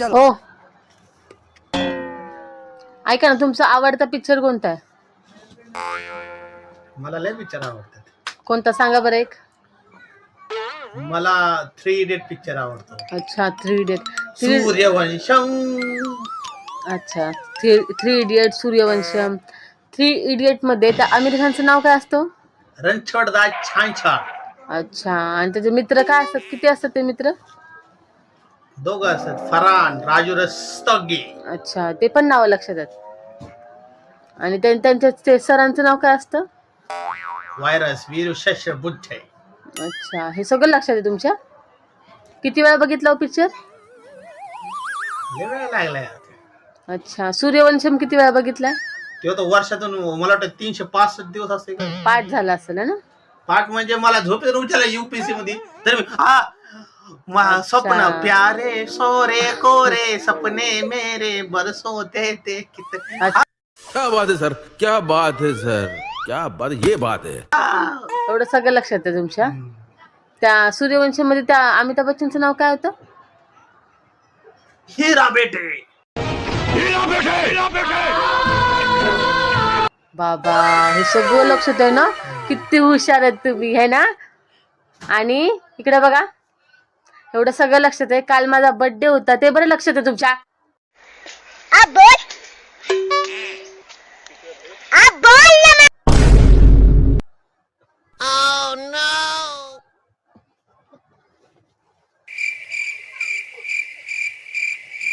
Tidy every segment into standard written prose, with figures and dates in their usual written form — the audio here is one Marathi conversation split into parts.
हो, ऐका ना, तुमचा आवडता पिक्चर कोणता आहे? मला लय पिक्चर आवडतात. कोणता सांगा बरं एक. मला 3 इडियट पिक्चर आवडतो. अच्छा, थ्री इडियट. सूर्यवंशम. अच्छा, three idiot, Sooryavansham. Three idiot मध्ये त्या आमिर खानचं नाव काय असतं? रणछोडदास छानछान. अच्छा, आणि त्याचे मित्र काय असतात? किती असतात ते मित्र? दोघं असतात, फरान राजू रस्तोगी. अच्छा, ते पण नाव लक्षात आहेत. आणि त्यांच्या ते सरांचं नाव काय असतं? व्हायरस वीरू शश बुद्धे. अच्छा, हे सगळं लक्षात आहे तुमच्या? किती वेळा बघितला पिक्चर? लय वेळ लागलाय. अच्छा, सूर्यवंशम किती वेळा बघितलाय? तो तर वर्षातून मला वाटतं 365 दिवस असते का. पाठ झाला असेल ना? पाठ म्हणजे मला झोपेत उठायला युपीएससी मध्ये तर अच्छा. स्वप्न प्यारे सोरे कोरे सपने मेरे बरसो ते अच्छा, क्या बात है सर, क्या बात है सर, क्या बात, ये बात है. एवढं सगळं लक्षात आहे तुमच्या? त्या सूर्यवंशम मध्ये त्या अमिताभ बच्चनचं नाव काय होतं? हीरा बेटे. बाबा, हे सगळं लक्षात आहे ना? किती हुशार आहेत तुम्ही, है ना? आणि इकडे बघा, एवढं सगळं लक्षात आहे. काल माझा बर्थडे होता, ते बरं लक्षात आहे तुमच्या?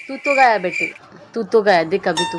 तू तो गया बेटे, तू तो गया, देखा भी तू.